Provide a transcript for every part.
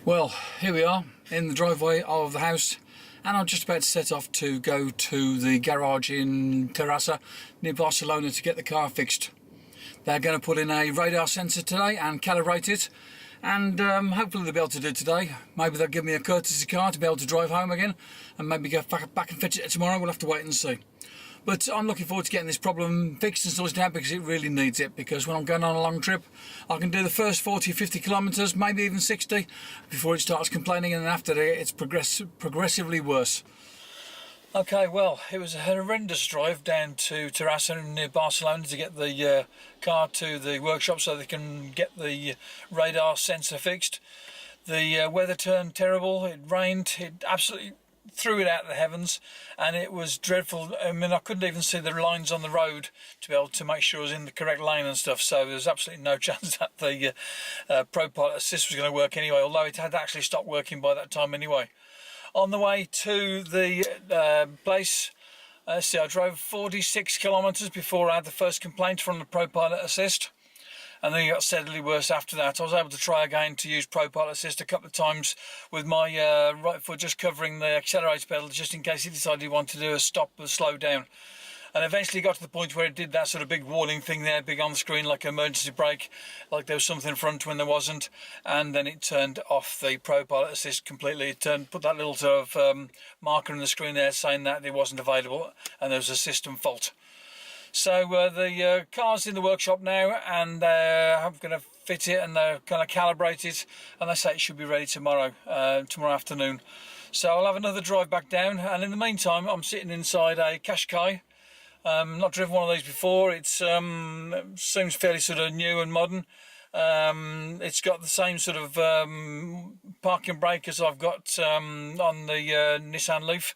Well, here we are in the driveway of the house, and I'm just about to set off to go to the garage in Terrassa near Barcelona to get the car fixed. They're going to put in a radar sensor today and calibrate it, and hopefully they'll be able to do it today. Maybe they'll give me a courtesy car to be able to drive home again, and maybe go back and fetch it tomorrow. We'll have to wait and see. But I'm looking forward to getting this problem fixed and sorted out, because it really needs it. Because when I'm going on a long trip, I can do the first 40, 50 kilometres, maybe even 60, before it starts complaining, and then after that it's progressively worse. Okay, well, it was a horrendous drive down to Terrassa near Barcelona to get the car to the workshop so they can get the radar sensor fixed. The weather turned terrible, it rained, it absolutely threw it out of the heavens, and it was dreadful. I mean, I couldn't even see the lines on the road to be able to make sure I was in the correct lane and stuff, so there was absolutely no chance that the ProPilot Assist was going to work anyway, although it had actually stopped working by that time anyway. On the way to the place, see, I drove 46 kilometres before I had the first complaint from the ProPilot Assist. And then it got steadily worse after that. I was able to try again to use ProPilot Assist a couple of times with my right foot just covering the accelerator pedal, just in case it decided it wanted to do a stop or slow down. And eventually got to the point where it did that sort of big warning thing there, big on the screen, like emergency brake, like there was something in front when there wasn't. And then it turned off the ProPilot Assist completely. It put that little sort of marker on the screen there saying that it wasn't available and there was a system fault. So the car's in the workshop now, and I'm going to fit it and they're going to calibrate it, and they say it should be ready tomorrow afternoon. So I'll have another drive back down, and in the meantime I'm sitting inside a Qashqai. Not driven one of these before. It seems fairly sort of new and modern. It's got the same sort of parking brake as I've got on the Nissan Leaf.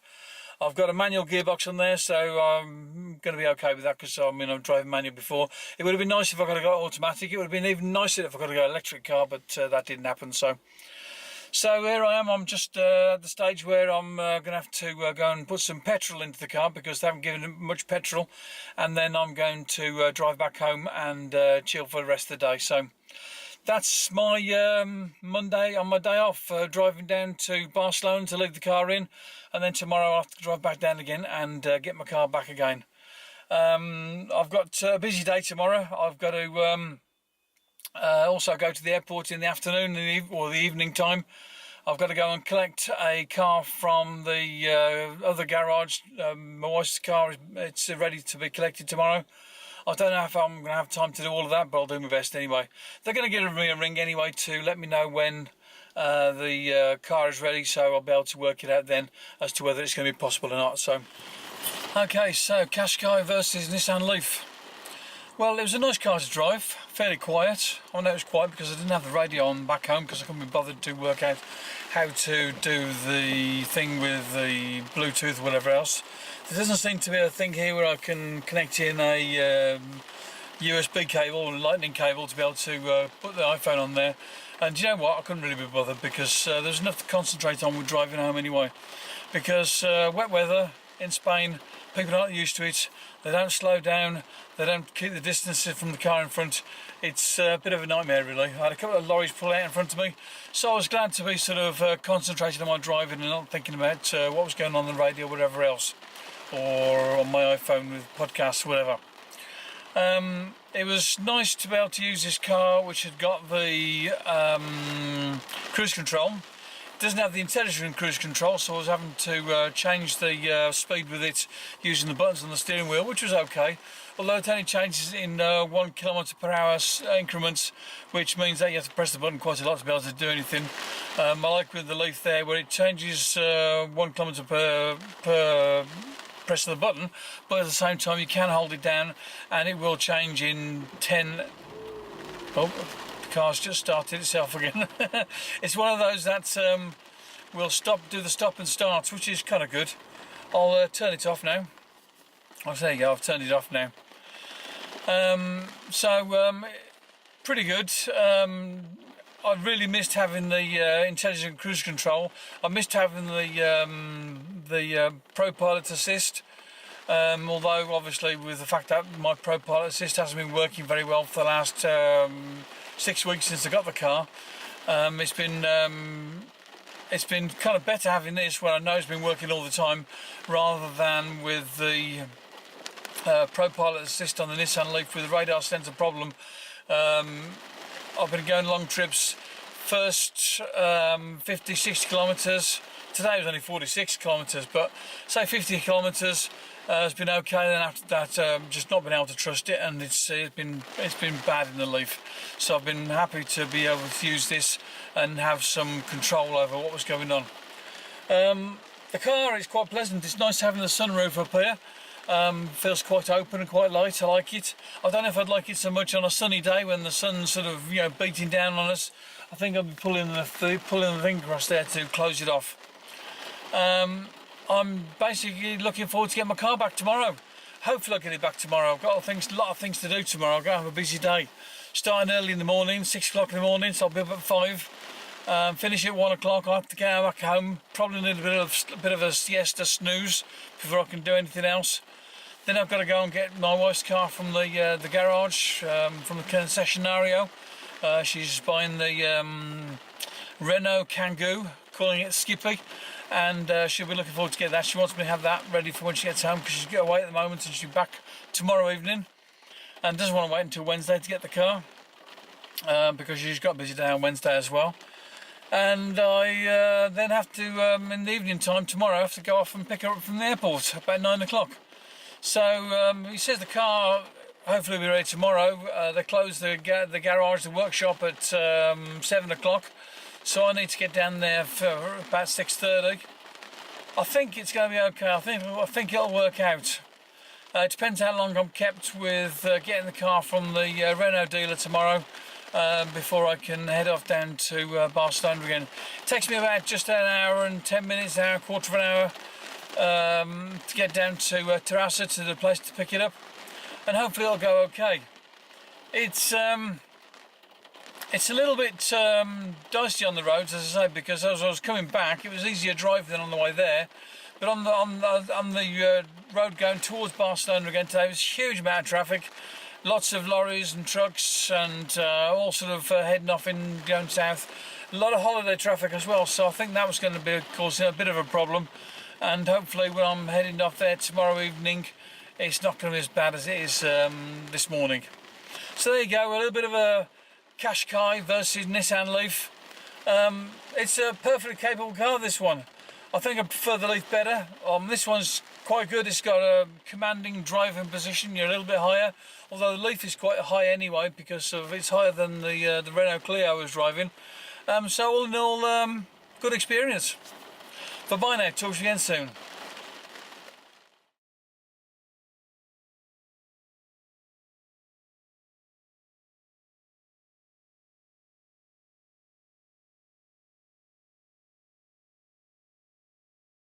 I've got a manual gearbox on there, so I'm going to be okay with that, because I've driven manual before. It would have been nice if I could have got automatic. It would have been even nicer if I could have got an electric car, but that didn't happen. So here I am. I'm just at the stage where I'm going to have to go and put some petrol into the car, because they haven't given it much petrol, and then I'm going to drive back home and chill for the rest of the day. So that's my Monday on my day off, driving down to Barcelona to leave the car in, and then tomorrow I'll have to drive back down again and get my car back again. I've got a busy day tomorrow. I've got to also go to the airport in the afternoon or the evening time. I've got to go and collect a car from the other garage. My wife's car, it's ready to be collected tomorrow. I don't know if I'm going to have time to do all of that, but I'll do my best anyway. They're going to give me a ring anyway to let me know when the car is ready, so I'll be able to work it out then as to whether it's going to be possible or not. So, okay, so Qashqai versus Nissan Leaf. Well, it was a nice car to drive, fairly quiet. I know it was quiet because I didn't have the radio on back home, because I couldn't be bothered to work out how to do the thing with the Bluetooth or whatever else. There doesn't seem to be a thing here where I can connect in a USB cable or lightning cable to be able to put the iPhone on there. And you know what, I couldn't really be bothered, because there's enough to concentrate on with driving home anyway. Because wet weather in Spain, people aren't used to it, they don't slow down, they don't keep the distances from the car in front. It's a bit of a nightmare really. I had a couple of lorries pull out in front of me, so I was glad to be sort of concentrating on my driving and not thinking about what was going on the radio or whatever else, or on my iPhone with podcasts or whatever. It was nice to be able to use this car, which had got the cruise control. It doesn't have the intelligent cruise control, so I was having to change the speed with it using the buttons on the steering wheel, which was okay. Although it only changes in 1 km/h increments, which means that you have to press the button quite a lot to be able to do anything. I like with the Leaf there, where it changes 1 km per press of the button, but at the same time you can hold it down and it will change in 10. Oh, the car's just started itself again. It's one of those that will do the stop and starts, which is kind of good. I'll turn it off now. Oh, there you go, I've turned it off now. Pretty good. I really missed having the intelligent cruise control. I missed having the ProPilot Assist. Although obviously with the fact that my ProPilot Assist hasn't been working very well for the last 6 weeks since I got the car, It's been kind of better having this when I know it's been working all the time, rather than with the ProPilot Assist on the Nissan Leaf with the radar sensor problem. I've been going long trips. First 50, 60 kilometres. Today was only 46 kilometres, but say 50 kilometres has been okay. Then after that, just not been able to trust it, and it's been bad in the Leaf. So I've been happy to be able to use this and have some control over what was going on. The car is quite pleasant. It's nice having the sunroof up here. Feels quite open and quite light. I like it. I don't know if I'd like it so much on a sunny day when the sun's sort of beating down on us. I think I'll be pulling the thing across there to close it off. I'm basically looking forward to getting my car back tomorrow. Hopefully I'll get it back tomorrow. I've got a lot of things to do tomorrow. I'm going to have a busy day. Starting early in the morning, 6 o'clock in the morning, so I'll be up at 5. Finish at 1 o'clock. I'll have to get back home. Probably need a bit of a siesta, snooze, before I can do anything else. Then I've got to go and get my wife's car from the garage, from the concessionario. She's buying the Renault Kangoo, calling it Skippy, and she'll be looking forward to get that. She wants me to have that ready for when she gets home, because she's got away at the moment and she'll be back tomorrow evening, and doesn't want to wait until Wednesday to get the car, because she's got a busy day on Wednesday as well. And I then have to, in the evening time tomorrow, I have to go off and pick her up from the airport about 9 o'clock. So he says the car hopefully will be ready tomorrow. They close the garage, the workshop at 7 o'clock. So I need to get down there for about 6:30. I think it's going to be okay. I think it'll work out. It depends how long I'm kept with getting the car from the Renault dealer tomorrow, before I can head off down to Barcelona again. It takes me about just an hour and 10 minutes, a quarter of an hour, to get down to Terrassa, to the place to pick it up, and hopefully it'll go okay. It's a little bit dicey on the roads, as I say, because as I was coming back, it was easier driving than on the way there. But on the road going towards Barcelona again today, there was a huge amount of traffic, lots of lorries and trucks, and all sort of heading off in going south. A lot of holiday traffic as well, so I think that was going to be causing a bit of a problem. And hopefully, when I'm heading off there tomorrow evening, it's not going to be as bad as it is this morning. So there you go, a little bit of a Qashqai versus Nissan Leaf. It's a perfectly capable car, this one. I think I prefer the Leaf better. This one's quite good. It's got a commanding driving position. You're a little bit higher, although the Leaf is quite high anyway, because it's higher than the Renault Clio I was driving. So all in all, good experience. But bye now, talk to you again soon.